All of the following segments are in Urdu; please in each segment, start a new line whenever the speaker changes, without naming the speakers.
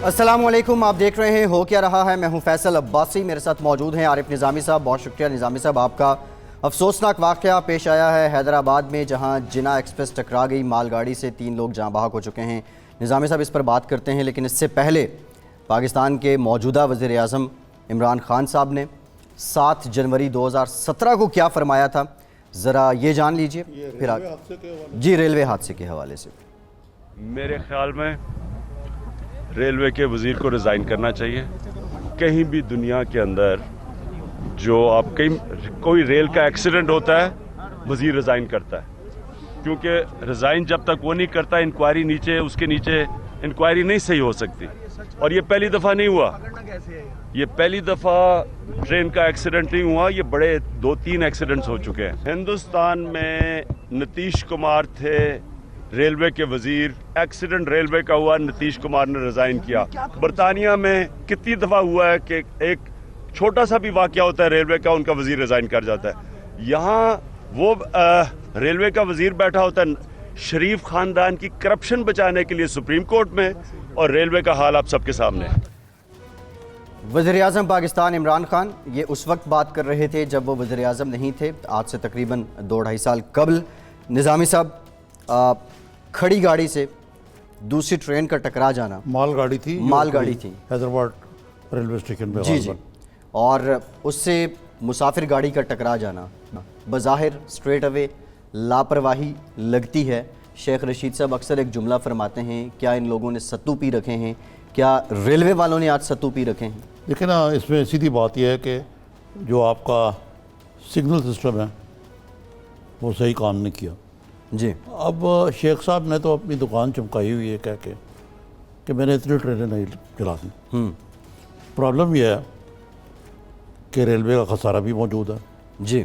السلام علیکم، آپ دیکھ رہے ہیں ہو کیا رہا ہے۔ میں ہوں فیصل عباسی، میرے ساتھ موجود ہیں عارف نظامی صاحب۔ بہت شکریہ نظامی صاحب، آپ کا افسوسناک واقعہ پیش آیا ہے حیدرآباد میں، جہاں جنا ایکسپریس ٹکرا گئی مال گاڑی سے، 3 لوگ جاں بحق ہو چکے ہیں۔ نظامی صاحب اس پر بات کرتے ہیں، لیکن اس سے پہلے پاکستان کے موجودہ وزیر اعظم عمران خان صاحب نے 7 جنوری 2017 کو کیا فرمایا تھا، ذرا یہ جان لیجئے پھر آگے۔ جی، ریلوے حادثے کے حوالے سے
میرے خیال میں ریلوے کے وزیر کو ریزائن کرنا چاہیے۔ کہیں بھی دنیا کے اندر جو آپ کوئی ریل کا ایکسیڈنٹ ہوتا ہے، وزیر ریزائن کرتا ہے، کیونکہ ریزائن جب تک وہ نہیں کرتا انکوائری اس کے نیچے انکوائری نہیں صحیح ہو سکتی۔ اور یہ پہلی دفعہ نہیں ہوا، یہ پہلی دفعہ ٹرین کا ایکسیڈنٹ نہیں ہوا، یہ بڑے 2-3 ایکسیڈنٹس ہو چکے ہیں۔ ہندوستان میں نتیش کمار تھے ریلوے کے وزیر، ایکسیڈنٹ ریلوے کا ہوا، نتیش کمار نے ریزائن کیا۔ برطانیہ میں کتنی دفعہ ہوا ہے کہ ایک چھوٹا سا بھی واقعہ ہوتا ہے ریلوے کا، ان کا وزیر ریزائن کر جاتا ہے۔ یہاں وہ ریلوے کا وزیر بیٹھا ہوتا ہے شریف خاندان کی کرپشن بچانے کے لیے سپریم کورٹ میں، اور ریلوے کا حال آپ سب کے سامنے ہے۔
وزیر اعظم پاکستان عمران خان یہ اس وقت بات کر رہے تھے جب وہ وزیر اعظم نہیں تھے، آج سے تقریباً 2-2.5 سال قبل۔ نظامی صاحب، کھڑی گاڑی سے دوسری ٹرین کا ٹکرا جانا،
مال گاڑی تھی حیدرآباد ریلوے اسٹیشن پہ،
جی، اور اس سے مسافر گاڑی کا ٹکرا جانا بظاہر اسٹریٹ اوے لاپرواہی لگتی ہے۔ شیخ رشید صاحب اکثر ایک جملہ فرماتے ہیں، کیا ان لوگوں نے ستو پی رکھے ہیں؟ کیا ریلوے والوں نے آج ستو پی رکھے ہیں؟
دیکھیں نا، اس میں سیدھی بات یہ ہے کہ جو آپ کا سگنل سسٹم ہے وہ صحیح کام نہیں کیا۔
جی،
اب شیخ صاحب نے تو اپنی دکان چمکائی ہوئی ہے کہہ کے کہ میں نے اتنی ٹرینیں نہیں چلا دی۔ پرابلم یہ ہے کہ ریلوے کا خسارہ بھی موجود ہے۔
جی،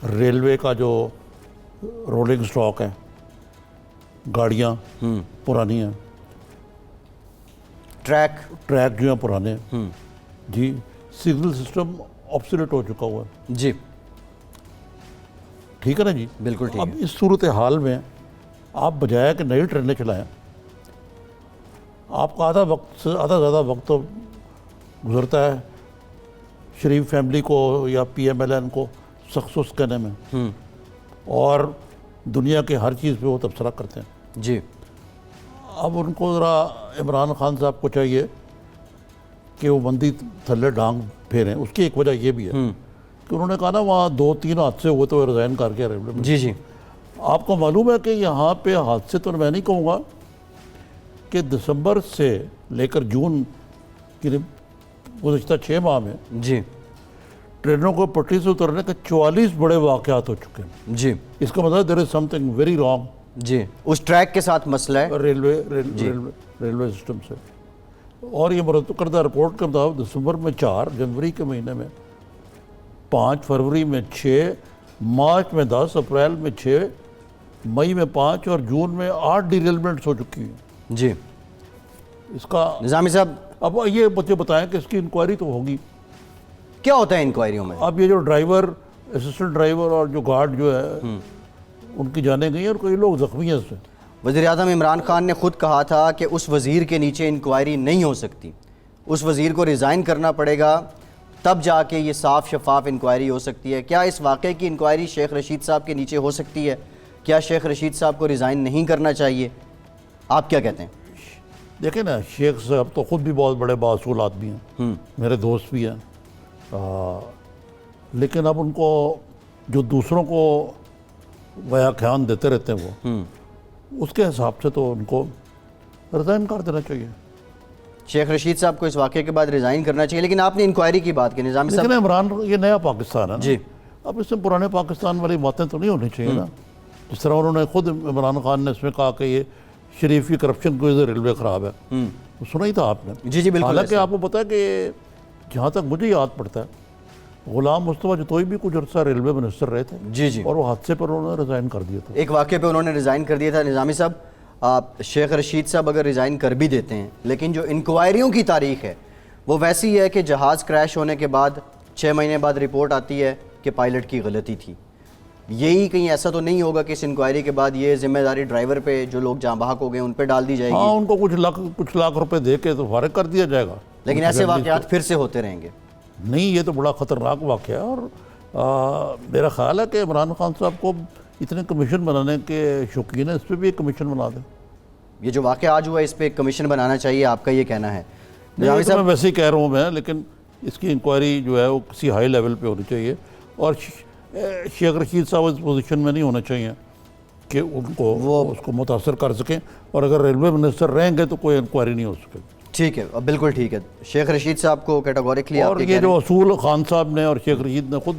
ریلوے کا جو رولنگ سٹاک ہے، گاڑیاں پرانی ہیں، ٹریک جو ہیں پرانے ہیں، جی، سگنل سسٹم آبسولیٹ ہو چکا ہوا ہے۔
جی،
ٹھیک ہے نا جی،
بالکل ٹھیک
اب
ہے۔
اس صورتحال میں آپ بجائے کہ نئی ٹرینیں چلائیں، آپ کا آدھا زیادہ وقت تو گزرتا ہے شریف فیملی کو یا پی ایم ایل این کو سخصوص کہنے میں، اور دنیا کے ہر چیز پہ وہ تبصرہ کرتے ہیں۔
جی،
اب ان کو ذرا عمران خان صاحب کو چاہیے کہ وہ بندی تھلے ڈانگ پھیریں۔ اس کی ایک وجہ یہ بھی ہے کہ انہوں نے کہا نا وہاں 2-3 حادثے ہوئے تو ریزائن کر کے ریلوے میں۔
جی، جی،
آپ کو معلوم ہے کہ یہاں پہ حادثے تو میں نہیں کہوں گا کہ دسمبر سے لے کر جون کی گزشتہ 6 ماہ میں
جی،
ٹرینوں کو پٹری سے اترنے کے 44 بڑے واقعات ہو چکے ہیں۔
جی،
اس کا مطلب دیر از سم تھنگ ویری رانگ
جی، اس ٹریک کے ساتھ مسئلہ ہے
ریلوے سسٹم سے۔ اور یہ مرتب کردہ رپورٹ کے مطابق دسمبر میں 4، جنوری کے مہینے میں 5، فروری میں 6، مارچ میں 10، اپریل میں 6، مئی میں 5 اور جون میں 8 ڈیریلمنٹس ہو چکی ہیں۔
جی،
اس کا
نظامی صاحب
اب یہ مجھے بتائیں کہ اس کی انکوائری تو ہوگی،
کیا ہوتا ہے انکوائریوں میں؟
اب یہ جو ڈرائیور، اسسٹنٹ ڈرائیور اور جو گارڈ جو ہے ان کی جانیں گئی اور کئی لوگ زخمی ہیں اس سے۔
وزیر اعظم عمران خان نے خود کہا تھا کہ اس وزیر کے نیچے انکوائری نہیں ہو سکتی، اس وزیر کو ریزائن کرنا پڑے گا، تب جا کے یہ صاف شفاف انکوائری ہو سکتی ہے۔ کیا اس واقعے کی انکوائری شیخ رشید صاحب کے نیچے ہو سکتی ہے؟ کیا شیخ رشید صاحب کو ریزائن نہیں کرنا چاہیے؟ آپ کیا کہتے ہیں؟
دیکھیں نا، شیخ صاحب تو خود بھی بہت بڑے بااصول آدمی ہیں، میرے دوست بھی ہیں، لیکن اب ان کو جو دوسروں کو ویاخیان دیتے رہتے ہیں وہ، اس کے حساب سے تو ان کو ریزائن کر دینا چاہیے۔
شیخ رشید صاحب کو اس واقعے کے بعد ریزائن کرنا چاہیے، لیکن آپ نے انکوائری کی بات کی نظامی صاحب۔
لیکن عمران، یہ نیا پاکستان ہے نا،
جی،
اب اس میں پرانے پاکستان والی باتیں تو نہیں ہونی چاہیے نا۔ جس طرح انہوں نے خود عمران خان نے اس میں کہا کہ یہ شریف کی کرپشن کی وجہ سے ریلوے خراب ہے، سنا ہی تھا آپ نے۔
جی، جی، بالکل۔
حالانکہ آپ کو پتا ہے کہ جہاں تک مجھے یاد پڑتا ہے، غلام مصطفیٰ جتوئی بھی کچھ عرصہ ریلوے منسٹر رہے تھے،
جی، جی،
اور وہ حادثے پر انہوں نے ریزائن کر دیا تھا۔
ایک واقعے پہ انہوں نے ریزائن کر دیا تھا۔ نظامی صاحب، شیخ رشید صاحب اگر ریزائن کر بھی دیتے ہیں، لیکن جو انکوائریوں کی تاریخ ہے وہ ویسی ہے کہ جہاز کریش ہونے کے بعد 6 مہینے بعد رپورٹ آتی ہے کہ پائلٹ کی غلطی تھی، یہی کہیں ایسا تو نہیں ہوگا کہ اس انکوائری کے بعد یہ ذمہ داری ڈرائیور پہ جو لوگ جہاں بحق ہو گئے ان پہ ڈال دی جائے
ہاں
گی؟
ان کو کچھ لاکھ روپے دے کے تو فارغ کر دیا جائے گا.
لیکن ایسے واقعات پھر سے ہوتے رہیں گے.
نہیں, یہ تو بڑا خطرناک واقعہ ہے. اور میرا خیال ہے کہ عمران خان صاحب کو اتنے کمیشن بنانے کے شوقین ہیں, اس پہ بھی ایک کمیشن بنا دیں.
یہ جو واقعہ آج ہوا اس پہ ایک کمیشن بنانا چاہیے, آپ کا یہ کہنا ہے؟
یہ تو میں ویسے ہی کہہ رہا ہوں میں, لیکن اس کی انکوائری جو ہے وہ کسی ہائی لیول پہ ہونی چاہیے. اور شیخ رشید صاحب اس پوزیشن میں نہیں ہونا چاہیے کہ ان کو اس کو متاثر کر سکیں, اور اگر ریلوے منسٹر رہیں گے تو کوئی انکوائری نہیں ہو سکے.
ٹھیک ہے, بالکل ٹھیک ہے. شیخ رشید صاحب کو کیٹاگوریکلی
اور یہ جو اصول خان صاحب نے اور شیخ رشید نے خود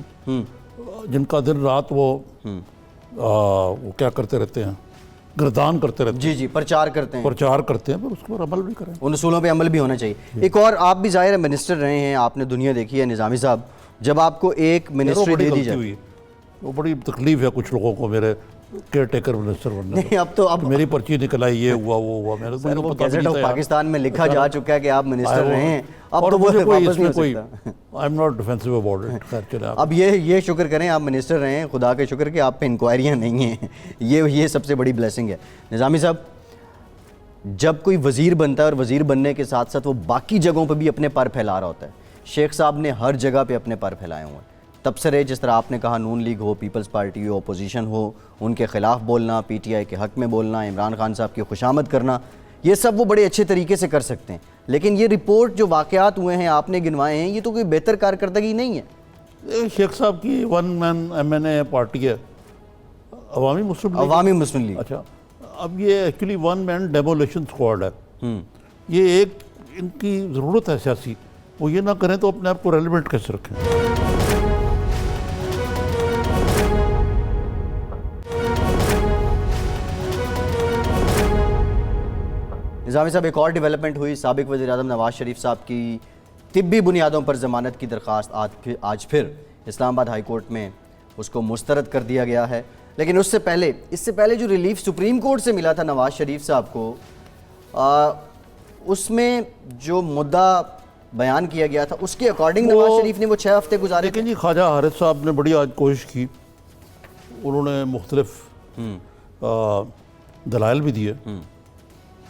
جن کا دن رات وہ کیا کرتے رہتے ہیں, گردان کرتے رہتے ہیں,
جی پرچار کرتے ہیں,
پرچار کرتے ہیں, پر اس پر عمل بھی کریں.
ان اصولوں پہ عمل بھی ہونا چاہیے. ایک اور, آپ بھی ظاہر ہے منسٹر رہے ہیں, آپ نے دنیا دیکھی ہے نظامی صاحب, جب آپ کو ایک منسٹری دے دی جائے,
وہ بڑی تکلیف ہے کچھ لوگوں کو میرے کیئر ٹیکر منسٹر بننے
نہیں اب تو اب
میری پرچی نکل آئی, یہ ہوا وہ ہوا, میرے
سر وہ گیزٹ آف پاکستان میں لکھا جا چکا ہے کہ آپ منسٹر رہے ہیں, اب تو وہ واپس نہیں ہو سکتا.
I am not defensive about it. خیر چلے,
اب یہ شکر کریں آپ منسٹر رہے ہیں, خدا کے شکر کہ آپ پہ انکوائریاں نہیں ہیں, یہ سب سے بڑی بلیسنگ ہے. نظامی صاحب, جب کوئی وزیر بنتا ہے اور وزیر بننے کے ساتھ ساتھ وہ باقی جگہوں پہ بھی اپنے پر پھیلا رہا ہوتا ہے, شیخ صاحب نے ہر جگہ پہ اپنے پر پھیلائے ہوئے ہیں. تبصرے جس طرح آپ نے کہا, نون لیگ ہو, پیپلز پارٹی ہو, اپوزیشن ہو, ان کے خلاف بولنا, پی ٹی آئی کے حق میں بولنا, عمران خان صاحب کی خوشامد کرنا, یہ سب وہ بڑے اچھے طریقے سے کر سکتے ہیں. لیکن یہ رپورٹ جو واقعات ہوئے ہیں آپ نے گنوائے ہیں, یہ تو کوئی بہتر کارکردگی نہیں ہے.
شیخ صاحب کی one man M N A party ہے, عوامی مسلم لیگ. اچھا, اب یہ actually one man demolition squad ہے. یہ ایک ان کی ضرورت ہے سیاسی, وہ یہ نہ کریں تو اپنے آپ کو ریلیونٹ کیسے رکھیں.
نظامی صاحب, ایک اور ڈیولپمنٹ ہوئی, سابق وزیر اعظم نواز شریف صاحب کی طبی بنیادوں پر ضمانت کی درخواست آج پھر اسلام آباد ہائی کورٹ میں اس کو مسترد کر دیا گیا ہے. لیکن اس سے پہلے جو ریلیف سپریم کورٹ سے ملا تھا نواز شریف صاحب کو, اس میں جو مدعا بیان کیا گیا تھا اس کے اکارڈنگ نواز شریف نے وہ 6 ہفتے گزارے.
لیکن جی خواجہ حارث صاحب نے بڑی آج کوشش کی, انہوں نے مختلف دلائل بھی دیے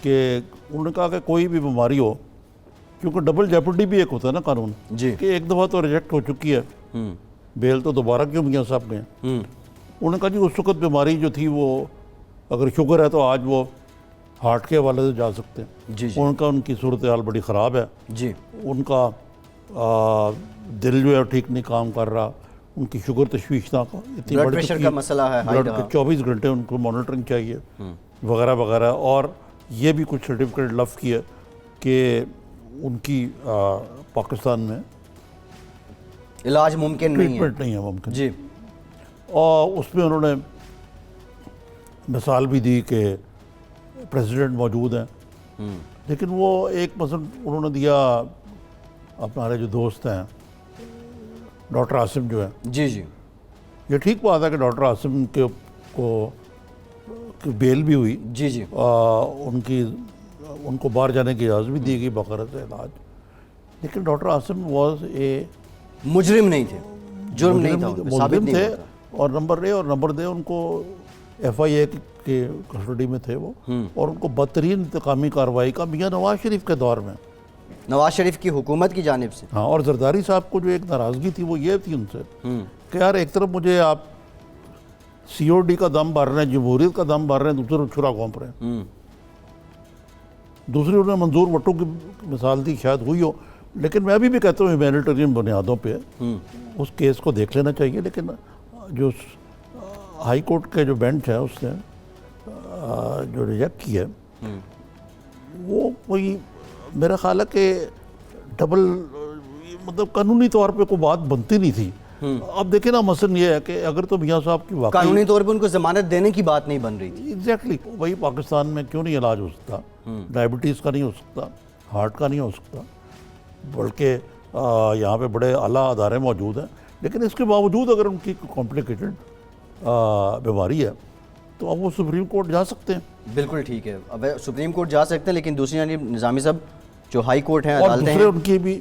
کہ انہوں نے کہا کہ کوئی بھی بیماری ہو, کیونکہ ڈبل جیپرڈی بھی ایک ہوتا ہے نا قانون, کہ ایک دفعہ تو ریجیکٹ ہو چکی ہے, بیل تو دوبارہ کیوں میاں صاحب گئے. انہوں نے کہا جی اس وقت بیماری جو تھی وہ اگر شوگر ہے تو آج وہ ہارٹ کے حوالے سے جا سکتے ہیں. ان کی صورتحال بڑی خراب ہے, ان کا دل جو ہے ٹھیک نہیں کام کر رہا, ان کی شوگر تشویشناک, اتنی
بلڈ پریشر کا مسئلہ ہے,
24 گھنٹے ان کو مانیٹرنگ چاہیے وغیرہ وغیرہ. اور یہ بھی کچھ سرٹیفکیٹ لف کیا کہ ان کی پاکستان میں
علاج ممکن
ٹریٹمنٹ نہیں ہے ممکن. اور اس میں انہوں نے مثال بھی دی کہ پریزیڈنٹ موجود ہیں, لیکن وہ ایک مثلا انہوں نے دیا, ہمارے جو دوست ہیں ڈاکٹر عاصم جو ہیں, یہ ٹھیک بات ہے کہ ڈاکٹر عاصم کو بیل بھی ہوئی, ان کو باہر جانے کی اجازت بھی دی گئی بغرض علاج, لیکن ڈاکٹر عاصم واز اے
مجرم نہیں تھے, جرم نہیں تھا,
ملزم تھے. اور نمبر اے اور نمبر دے ان کو ایف آئی اے کے کسٹڈی میں تھے وہ, اور ان کو بدترین انتقامی کارروائی کا میاں نواز شریف کے دور میں,
نواز شریف کی حکومت کی جانب سے.
ہاں, اور زرداری صاحب کو جو ایک ناراضگی تھی وہ یہ تھی ان سے کہ یار ایک طرف مجھے آپ سی او ڈی کا دم بھر رہے ہیں, جمہوریت کا دم بھر رہے ہیں, دوسرے چھرا گھونپ رہے ہیں. دوسری انہوں نے منظور وٹو کی مثال دی, شاید ہوئی ہو, لیکن میں ابھی بھی کہتا ہوں ہیومینیٹرین بنیادوں پہ اس کیس کو دیکھ لینا چاہیے. لیکن جو ہائی کورٹ کے جو بینچ ہے اس نے جو ریجیکٹ کی ہے وہ کوئی میرا خیال ہے کہ ڈبل مطلب قانونی طور پہ کوئی بات بنتی نہیں تھی. اب دیکھیں نا, مثلا یہ ہے کہ اگر تو میاں صاحب کی واقعی
قانونی طور پہ ان کو ضمانت دینے کی بات نہیں بن رہی تھی.
ایگزیکٹلی, وہی پاکستان میں کیوں نہیں علاج ہو سکتا, ڈائبٹیز کا نہیں ہو سکتا, ہارٹ کا نہیں ہو سکتا, بلکہ یہاں پہ بڑے اعلیٰ ادارے موجود ہیں, لیکن اس کے باوجود اگر ان کی کمپلیکیٹڈ بیماری ہے تو اب وہ سپریم کورٹ جا سکتے ہیں.
بالکل ٹھیک ہے, اب سپریم کورٹ جا سکتے ہیں, لیکن دوسری جانب نظامی صاحب جو ہائی کورٹ ہیں,
اور دوسرے ان کی بھی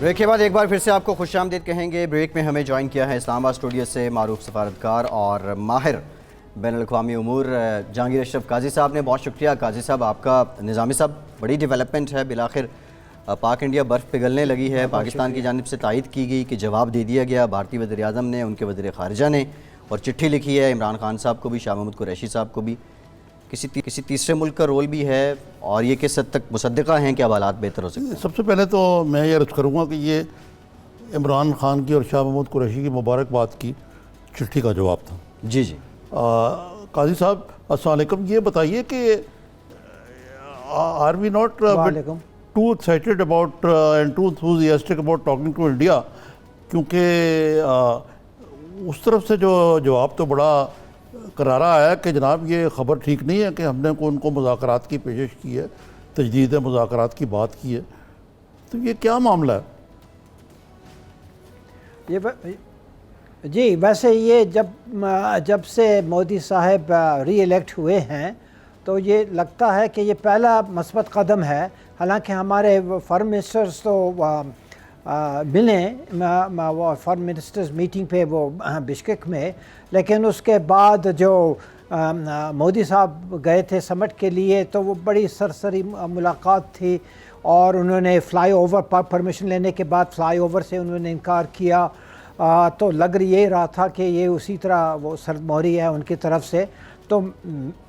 بریک کے بعد ایک بار پھر سے آپ کو خوش آمدید کہیں گے. بریک میں ہمیں جوائن کیا ہے اسلام آباد اسٹوڈیو سے معروف سفارتکار اور ماہر بین الاقوامی امور جہانگیر اشرف قاضی صاحب نے. بہت شکریہ قاضی صاحب آپ کا. نظامی صاحب بڑی ڈیولپمنٹ ہے, بالآخر پاک انڈیا برف پگھلنے لگی ہے. پاکستان کی جانب سے تائید کی گئی کہ جواب دے دیا گیا. بھارتی وزیر اعظم نے, ان کے وزیر خارجہ نے, اور چٹھی لکھی ہے عمران خان صاحب کو بھی, شاہ محمود قریشی صاحب کو بھی. کسی تیسرے ملک کا رول بھی ہے, اور یہ کس حد تک مصدقہ ہیں کہ اب حالات بہتر ہو سکتے ہیں؟
سب سے پہلے تو میں یہ عرض کروں گا کہ یہ عمران خان کی اور شاہ محمود قریشی کی مبارکباد کی چٹھی کا جواب تھا.
جی جی.
قاضی صاحب السلام علیکم. یہ بتائیے کہ are we not too excited about and too enthusiastic about talking to India, کیونکہ اس طرف سے جو جواب تو بڑا کرارا آیا کہ جناب یہ خبر ٹھیک نہیں ہے کہ ہم نے ان کو مذاکرات کی پیشش کی ہے, تجدید مذاکرات کی بات کی ہے. تو یہ کیا معاملہ ہے؟
جی ویسے یہ جب سے مودی صاحب ری الیکٹ ہوئے ہیں تو یہ لگتا ہے کہ یہ پہلا مثبت قدم ہے. حالانکہ ہمارے فارن منسٹرز تو ملیں فارن منسٹرز میٹنگ پہ وہ بشکک میں, لیکن اس کے بعد جو مودی صاحب گئے تھے سمٹ کے لیے تو وہ بڑی سرسری ملاقات تھی, اور انہوں نے فلائی اوور پرمیشن لینے کے بعد فلائی اوور سے انہوں نے انکار کیا. تو لگ یہی رہا تھا کہ یہ اسی طرح وہ سرموری ہے ان کی طرف سے. تو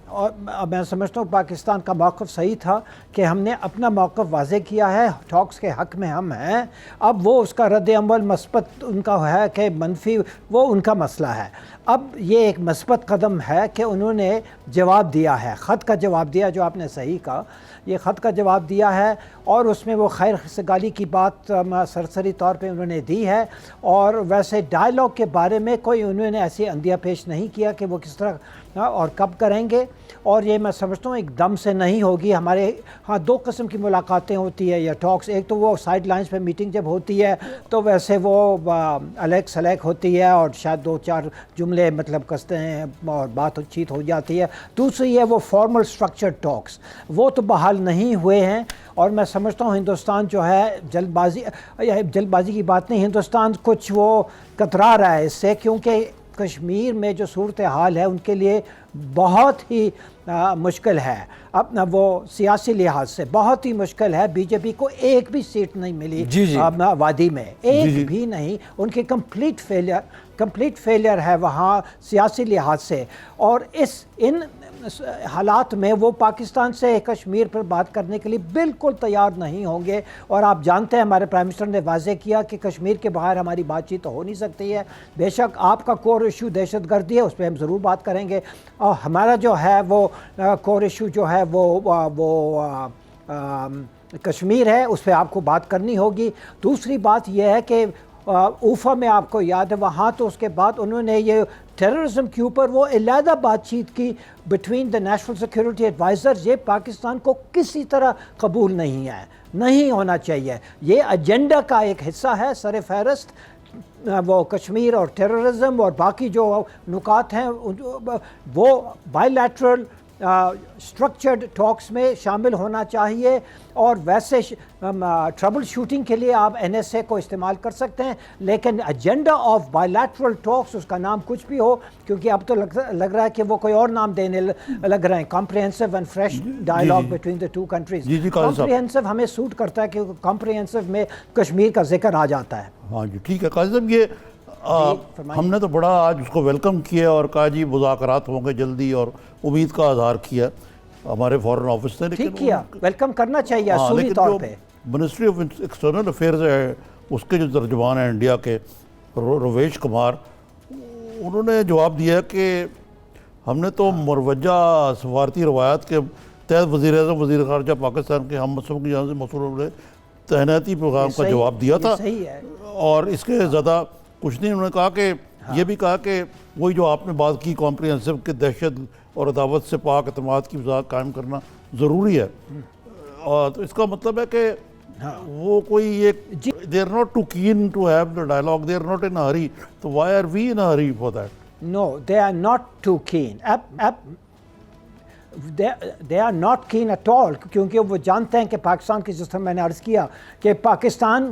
اور میں سمجھتا ہوں پاکستان کا موقف صحیح تھا کہ ہم نے اپنا موقف واضح کیا ہے, ٹاکس کے حق میں ہم ہیں. اب وہ اس کا رد عمل مثبت ان کا ہے کہ منفی, وہ ان کا مسئلہ ہے. اب یہ ایک مثبت قدم ہے کہ انہوں نے جواب دیا ہے, خط کا جواب دیا, جو آپ نے صحیح کہا, یہ خط کا جواب دیا ہے, اور اس میں وہ خیر سگالی کی بات سرسری طور پہ انہوں نے دی ہے. اور ویسے ڈائیلاگ کے بارے میں کوئی انہوں نے ایسی عندیہ پیش نہیں کیا کہ وہ کس طرح اور کب کریں گے, اور یہ میں سمجھتا ہوں ایک دم سے نہیں ہوگی. ہمارے ہاں دو قسم کی ملاقاتیں ہوتی ہیں یا ٹاکس, ایک تو وہ سائڈ لائنز پہ میٹنگ جب ہوتی ہے تو ویسے وہ الیک سلیک ہوتی ہے اور شاید دو چار جملے مطلب کستے ہیں اور بات چیت ہو جاتی ہے. دوسری ہے وہ فارمل سٹرکچر ٹاکس, وہ تو بحال نہیں ہوئے ہیں. اور میں سمجھتا ہوں ہندوستان جو ہے جلد بازی کی بات نہیں, ہندوستان کچھ وہ کترا رہا ہے اس سے, کیونکہ کشمیر میں جو صورتحال ہے ان کے لیے بہت ہی مشکل ہے. اب وہ سیاسی لحاظ سے بہت ہی مشکل ہے. بی جے پی کو ایک بھی سیٹ نہیں ملی وادی میں, ایک بھی نہیں. ان کی کمپلیٹ فیلئر ہے وہاں سیاسی لحاظ سے. اور ان حالات میں وہ پاکستان سے کشمیر پر بات کرنے کے لیے بالکل تیار نہیں ہوں گے. اور آپ جانتے ہیں ہمارے پرائم منسٹر نے واضح کیا کہ کشمیر کے باہر ہماری بات چیت ہو نہیں سکتی ہے. بے شک آپ کا کور ایشو دہشت گردی ہے, اس پہ ہم ضرور بات کریں گے, اور ہمارا جو ہے وہ کور ایشو جو ہے وہ کشمیر ہے, اس پہ آپ کو بات کرنی ہوگی. دوسری بات یہ ہے کہ اوفا میں آپ کو یاد ہے وہاں تو اس کے بعد انہوں نے یہ ٹیررزم کے اوپر وہ علیحدہ بات چیت کی between the national security adviser. یہ پاکستان کو کسی طرح قبول نہیں ہے, نہیں ہونا چاہیے. یہ ایجنڈا کا ایک حصہ ہے سر فہرست, وہ کشمیر اور ٹیررزم اور باقی جو نکات ہیں وہ بائی لیٹرل اسٹرکچرڈ ٹاکس میں شامل ہونا چاہیے. اور ویسے ٹربل شوٹنگ کے لیے آپ این ایس اے کو استعمال کر سکتے ہیں, لیکن ایجنڈا آف بائی لیٹرل ٹاکس, اس کا نام کچھ بھی ہو, کیونکہ اب تو لگ رہا ہے کہ وہ کوئی اور نام دینے لگ رہے ہیں, comprehensive and fresh dialogue between the two countries. Comprehensive ہمیں سوٹ کرتا ہے کیونکہ کمپریہنسو میں کشمیر کا ذکر آ جاتا ہے.
ہاں جی ٹھیک ہے قاضی صاحب, یہ ہم نے تو بڑا آج اس کو ویلکم کیا اور کہا جی مذاکرات ہوں گے جلدی, اور امید کا اظہار کیا ہمارے فارن آفس نے.
ٹھیک کیا, ویلکم کرنا چاہیے اصولی طور پہ.
منسٹری آف ایکسٹرنل افیئرز ہے, اس کے جو ترجمان ہیں انڈیا کے رویش کمار, انہوں نے جواب دیا کہ ہم نے تو مروجہ سفارتی روایات کے تحت وزیر اعظم وزیر خارجہ پاکستان کے ہم مسلم کی جانب سے مسئول تعیناتی پیغام کا جواب دیا تھا, اور اس کے زیادہ کچھ نہیں. انہوں نے کہا کہ یہ بھی کہا کہ وہی جو آپ نے بات کی کمپریہنسو کہ دہشت اور عداوت سے پاک اعتماد کی فضا قائم کرنا ضروری ہے. اور تو اس کا مطلب ہے کہ وہ کوئی ایک they are not too keen to have the dialogue, they are not in a hurry. So why are we in a hurry for that?
No, they are not too keen. They are not keen at all, کیونکہ وہ جانتے ہیں کہ پاکستان کی جس طرح میں نے عرض کیا کہ پاکستان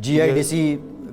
GIDC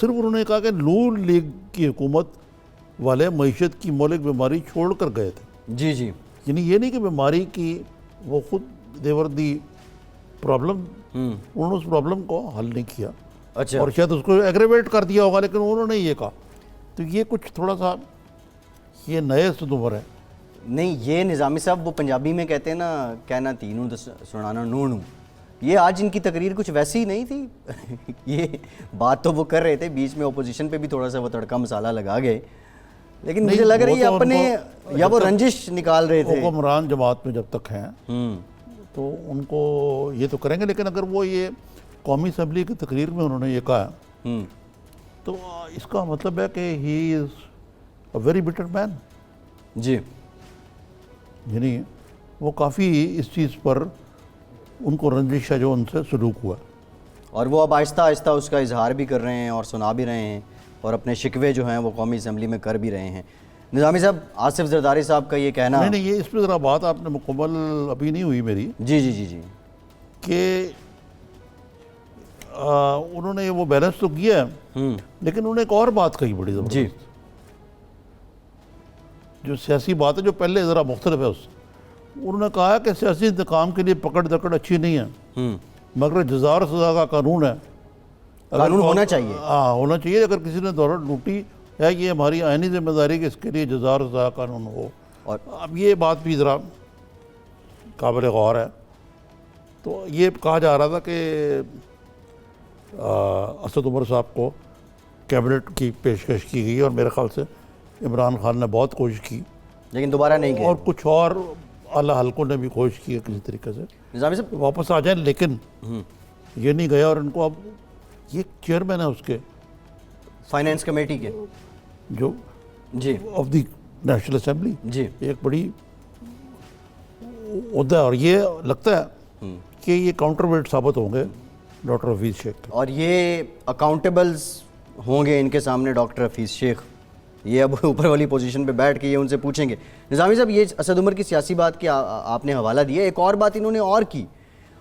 صرف انہوں نے کہا کہ نون لیگ کی حکومت والے معیشت کی مہلک بیماری چھوڑ کر گئے تھے.
جی جی.
یعنی یہ نہیں کہ بیماری کی وہ خود دیور دی پرابلم، انہوں نے اس پرابلم کو حل نہیں کیا.
اچھا.
اور شاید اس کو ایگریویٹ کر دیا ہوگا، لیکن انہوں نے یہ کہا. تو یہ کچھ تھوڑا سا یہ نئے صدور ہے.
نہیں، یہ نظامی صاحب وہ پنجابی میں کہتے ہیں نا، کہنا تینوں سنانا نونوں. یہ آج ان کی تقریر کچھ ویسی ہی نہیں تھی. یہ بات تو وہ کر رہے تھے، بیچ میں اپوزیشن پہ بھی تھوڑا سا وہ تڑکا مسالہ لگا گئے، لیکن مجھے لگ رہا ہے یہ اپنے یا وہ رنجش نکال رہے تھے.
حکمران جماعت میں جب تک ہیں تو ان کو یہ تو کریں گے، لیکن اگر وہ یہ قومی اسمبلی کی تقریر میں انہوں نے یہ کہا تو اس کا مطلب ہے کہ ہی از اے ویری بٹر مین.
جی.
یعنی وہ کافی اس چیز پر ان کو رنجش ہے جو ان سے سلوک ہوا.
اور وہ اب آہستہ آہستہ اس کا اظہار بھی کر رہے ہیں اور سنا بھی رہے ہیں، اور اپنے شکوے جو ہیں وہ قومی اسمبلی میں کر بھی رہے ہیں. نظامی صاحب، آصف زرداری صاحب کا یہ کہنا،
نہیں یہ اس پہ ذرا بات آپ نے مکمل ابھی نہیں ہوئی میری،
جی جی جی جی،
کہ انہوں نے وہ بیلنس تو کیا ہے، لیکن انہوں نے ایک اور بات کہی بڑی زبردست،
جی،
جو سیاسی بات ہے جو پہلے ذرا مختلف ہے اس سے. انہوں نے کہا کہ سیاسی انتقام کے لیے پکڑ دکڑ اچھی نہیں ہے، مگر جزا اور سزا کا قانون ہے.
قانون ہونا چاہیے.
ہاں ہونا چاہیے. اگر کسی نے دولت لوٹی ہے، یہ ہماری آئینی ذمہ داری کہ اس کے لیے جزا اور سزا کا قانون ہو.
اور
اب یہ بات بھی ذرا قابل غور ہے. تو یہ کہا جا رہا تھا کہ اسد عمر صاحب کو کیبنٹ کی پیشکش کی گئی، اور میرے خیال سے عمران خان نے بہت کوشش کی،
لیکن دوبارہ نہیں گئے.
اور کچھ اور اعلیٰ حلقوں نے بھی کوشش کی ہے کسی طریقے سے
نظامی صاحب،
واپس آ جائیں، لیکن یہ نہیں گیا. اور ان کو اب یہ چیئرمین ہے اس کے
فائنینس کمیٹی کے،
جو
جی
آف دی نیشنل اسمبلی،
جی،
ایک بڑی عہدہ ہے. اور یہ لگتا ہے کہ یہ کاؤنٹر ویٹ ثابت ہوں گے ڈاکٹر حفیظ شیخ کے.
اور یہ اکاؤنٹیبلز ہوں گے ان کے سامنے ڈاکٹر حفیظ شیخ. یہ اب اوپر والی پوزیشن پہ بیٹھ کے یہ ان سے پوچھیں گے. نظامی صاحب، یہ اسد عمر کی سیاسی بات کی آپ نے حوالہ دیا. ایک اور بات انہوں نے اور کی،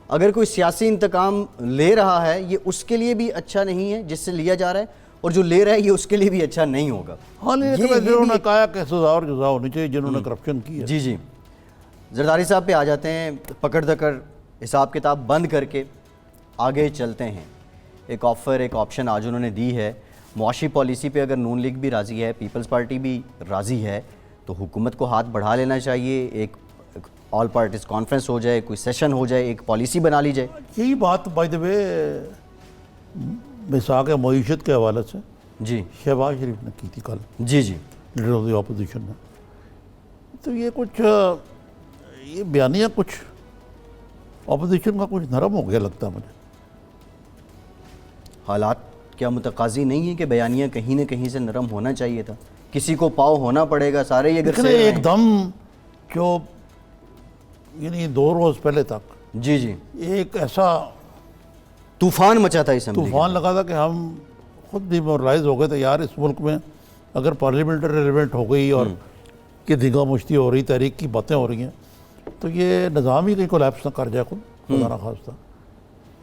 اگر کوئی سیاسی انتقام لے رہا ہے یہ اس کے لیے بھی اچھا نہیں ہے جس سے لیا جا رہا ہے، اور جو لے رہا ہے یہ اس کے لیے بھی اچھا نہیں ہوگا.
ہاں، لیکن جنہوں نے کہا کہ سزا اور جزا ہونی چاہیے جنہوں نے کرپشن کی ہے.
جی جی. زرداری صاحب پہ آ جاتے ہیں. پکڑ دکڑ حساب کتاب بند کر کے آگے چلتے ہیں. ایک آفر، ایک آپشن آج انہوں نے دی ہے. معاشی پالیسی پہ اگر نون لیگ بھی راضی ہے، پیپلز پارٹی بھی راضی ہے، تو حکومت کو ہاتھ بڑھا لینا چاہیے. ایک آل پارٹیز کانفرنس ہو جائے، کوئی سیشن ہو جائے، ایک پالیسی بنا لی جائے.
یہی بات بائی دا وے میثاق معیشت کے حوالے سے
جی
شہباز شریف نے کی تھی کل،
جی جی.
لیڈر آف دی اپوزیشن نے. تو یہ کچھ یہ بیانیہ کچھ اپوزیشن کا کچھ نرم ہو گیا لگتا ہے مجھے.
حالات کیا متقاضی نہیں ہے کہ بیانیہ کہیں نہ کہیں سے نرم ہونا چاہیے تھا؟ کسی کو پاؤ ہونا پڑے گا. سارے یہ
لیکن ایک دم جو یعنی 2 روز پہلے تک
جی جی
ایک ایسا
طوفان مچا تھا اسمبلی.
طوفان لگا تھا کہ ہم خود ڈیمورلائز ہو گئے تھے. یار اس ملک میں اگر پارلیمنٹری ریلیونٹ ہو گئی اور کہ دھگا مشتی ہو رہی، تحریک کی باتیں ہو رہی ہیں، تو یہ نظام ہی کہیں کولیپس نہ کر جائے خود خدا نخواستہ.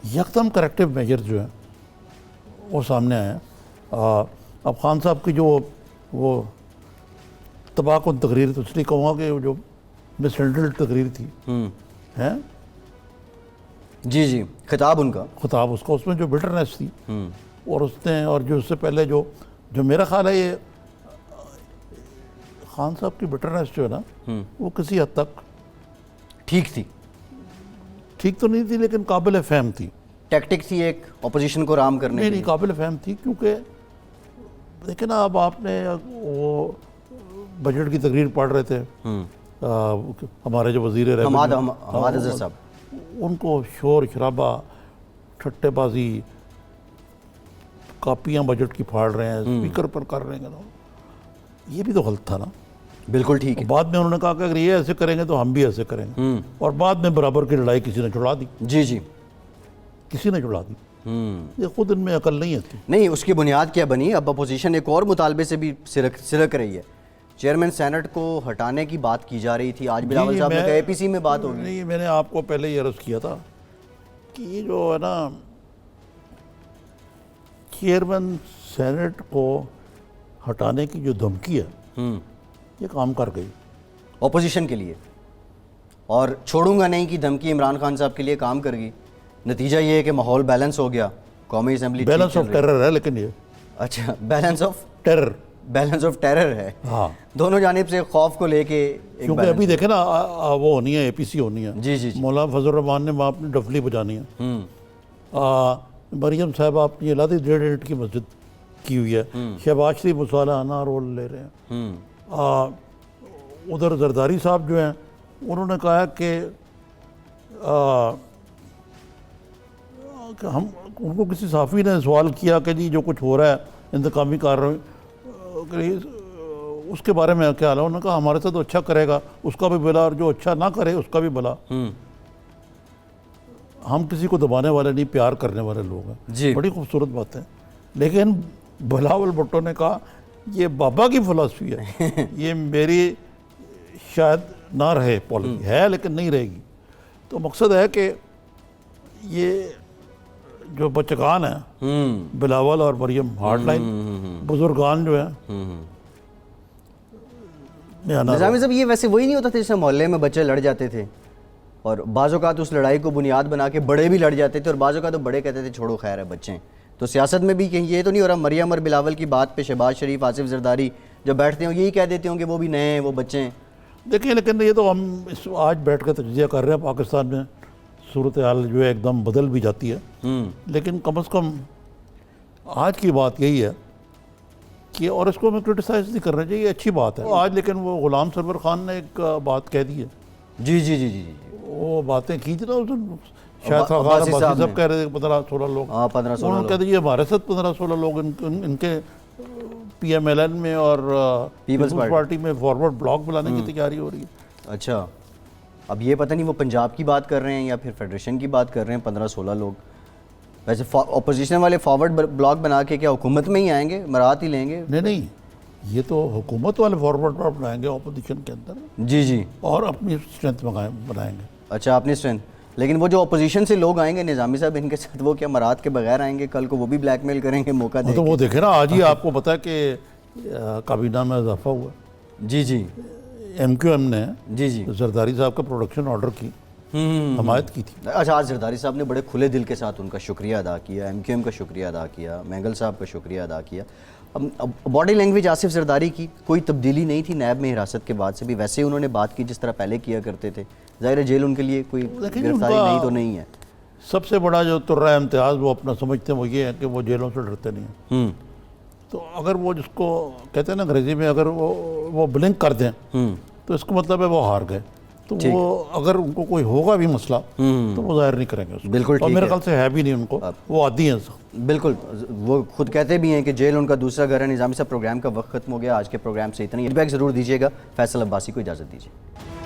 یکدم کریکٹیو میجر جو ہیں وہ سامنے آئے ہیں. اب خان صاحب کی جو وہ تباہ کن تقریر، تو اس لیے کہوں گا کہ جو مس ہینڈلڈ تقریر تھی ہیں،
جی جی، خطاب ان کا،
خطاب اس کا، اس میں جو بٹرنیس تھی، اور اس نے، اور جو اس سے پہلے جو میرا خیال ہے یہ خان صاحب کی بٹرنیس جو ہے نا وہ کسی حد تک
ٹھیک تھی.
ٹھیک تو نہیں تھی لیکن قابل فہم تھی.
ٹیکٹک تھی ایک اپوزیشن کو رام کرنے کی.
نہیں قابل فہم تھی، کیونکہ دیکھیں نا اب آپ نے وہ بجٹ کی تقریر پڑھ رہے تھے ہمارے جو وزیر
حماد اظہر صاحب،
ان کو شور شرابہ، ٹھٹے بازی، کاپیاں بجٹ کی پھاڑ رہے ہیں، اسپیکر پر کر رہے ہیں. یہ بھی تو غلط تھا نا.
بالکل ٹھیک ہے.
بعد میں انہوں نے کہا کہ اگر یہ ایسے کریں گے تو ہم بھی ایسے کریں گے، اور بعد میں برابر کی لڑائی کسی نے چھڑا دی.
جی جی،
کسی نے چھڑا دی. یہ خود ان میں عقل نہیں ہے.
نہیں، اس کی بنیاد کیا بنی؟ اب اپوزیشن ایک اور مطالبے سے بھی سرک رہی ہے. چیئرمین سینٹ کو ہٹانے کی بات کی جا رہی تھی. آج بلاول صاحب نے کہا اے پی سی میں بات ہوگی.
نہیں، میں نے آپ کو پہلے یہ عرض کیا تھا کہ یہ جو ہے نا چیئرمین سینٹ کو ہٹانے کی جو دھمکی ہے یہ کام کر گئی
اپوزیشن کے لیے، اور چھوڑوں گا نہیں کی دھمکی عمران خان صاحب کے لیے کام کر گئی. نتیجہ یہ ہے کہ ماحول بیلنس ہو گیا، قومی اسمبلی
بیلنس آف ٹیرر ہے، لیکن یہ
اچھا بیلنس آف ٹیرر ہے.
ہاں،
دونوں جانب سے خوف کو لے کے ایک
کیونکہ ابھی دیکھیں نا وہ ہونی ہے، اے پی سی ہونی ہے.
جی جی
مولانا فضل الرحمان نے وہاں اپنی ڈفلی بجانی ہے. مریم صاحبہ اپنی الادی 1.5 یونٹ کی مسجد کی ہوئی ہے. شہباز شریف مصالحانہ رول لے رہے ہیں. ادھر زرداری صاحب جو ہیں انہوں نے کہا کہ ہم ان کو کسی صحافی نے سوال کیا کہ جی جو کچھ ہو رہا ہے انتقامی کارروائی اس کے بارے میں کیا حال ہے. انہوں نے کہا ہمارے ساتھ تو اچھا کرے گا اس کا بھی بلا، اور جو اچھا نہ کرے اس کا بھی بلا. ہم کسی کو دبانے والے نہیں، پیار کرنے والے لوگ ہیں.
جی
بڑی خوبصورت بات ہے. لیکن بلاول بھٹو نے کہا یہ بابا کی فلسفی ہے، یہ میری شاید نہ رہے پالیسی ہے لیکن نہیں رہے گی. تو مقصد ہے کہ یہ جو بچگان ہیں بلاول اور مریم ہارڈ لائن بزرگان جو ہیں.
نظامی صاحب یہ ویسے وہی نہیں ہوتا تھا جیسے محلے میں بچے لڑ جاتے تھے اور بعض اوقات اس لڑائی کو بنیاد بنا کے بڑے بھی لڑ جاتے تھے، اور بعض اوقات تو بڑے کہتے تھے چھوڑو خیر ہے بچے. تو سیاست میں بھی کہیں یہ تو نہیں ہو رہا مریم اور بلاول کی بات پہ شہباز شریف، آصف زرداری جب بیٹھتے ہوں یہی کہہ دیتے ہوں کہ وہ بھی نئے ہیں، وہ بچے ہیں؟
دیکھیں لیکن یہ تو ہم آج بیٹھ کے تجزیہ کر رہے ہیں. پاکستان میں صورتحال جو ہے ایک دم بدل بھی جاتی ہے، لیکن کم از کم آج کی بات یہی ہے کہ، اور اس کو ہمیں کرٹیسائز نہیں کرنا چاہیے، اچھی بات ہے آج. لیکن وہ غلام سرور خان نے ایک بات کہہ دی ہے.
جی جی جی جی
وہ باتیں کی تھی نا اس دن، شاید عباسی صاحب کہہ رہے تھے 15-16 لوگ.
ہاں 15-16
انہوں نے کہہ دیجیے ہمارے ساتھ 15-16 لوگ ان کے پی ایم ایل این میں اور پیپلز پارٹی میں فارورڈ بلاک بلانے کی تیاری ہو رہی ہے.
اچھا اب یہ پتہ نہیں وہ پنجاب کی بات کر رہے ہیں یا پھر فیڈریشن کی بات کر رہے ہیں. 15-16 لوگ ویسے اپوزیشن والے فارورڈ بلاک بنا کے کیا حکومت میں ہی آئیں گے، مرات ہی لیں گے؟
نہیں، یہ تو حکومت والے فارورڈ بلاک بنائیں گے اپوزیشن کے اندر.
جی جی،
اور اپنی اسٹرینتھ بنائیں گے.
اچھا اپنی اسٹرینتھ. لیکن وہ جو اپوزیشن سے لوگ آئیں گے نظامی صاحب ان کے ساتھ وہ کیا مرات کے بغیر آئیں گے؟ کل کو وہ بھی بلیک میل کریں گے موقع دے کے؟
تو وہ دیکھیں نا آج ہی آپ کو پتا ہے کہ کابینہ میں اضافہ ہوا.
جی جی،
ایم کیو ایم نے
جی جی
زرداری صاحب کا پروڈکشن آرڈر کی حمایت کی تھی.
اچھا آج زرداری صاحب نے بڑے کھلے دل کے ساتھ ان کا شکریہ ادا کیا، ایم کیو ایم کا شکریہ ادا کیا، مینگل صاحب کا شکریہ ادا کیا. باڈی لینگویج آصف زرداری کی کوئی تبدیلی نہیں تھی نیب میں حراست کے بعد سے بھی، ویسے انہوں نے بات کی جس طرح پہلے کیا کرتے تھے. ظاہر ہے جیل ان کے لیے کوئی گرفتاری نہیں تو نہیں ہے.
سب سے بڑا جو ترہ امتیاز وہ اپنا سمجھتے ہیں وہ یہ ہے کہ وہ جیلوں سے ڈرتے نہیں ہیں. تو اگر وہ جس کو کہتے ہیں نا انگریزی میں اگر وہ بلنک کر دیں تو اس کا مطلب ہے وہ ہار گئے. تو وہ اگر ان کو کوئی ہوگا بھی مسئلہ تو وہ ظاہر نہیں کریں گے اس کو.
بالکل،
اور میرے خیال سے ہے بھی نہیں ان کو، وہ عادی ہیں.
بالکل، وہ خود کہتے بھی ہیں کہ جیل ان کا دوسرا گھر ہے. نظامی صاحب پروگرام کا وقت ختم ہو گیا، آج کے پروگرام سے اتنا ہی. فیڈ بیک ضرور دیجیے گا. فیصل عباسی کو اجازت دیجیے.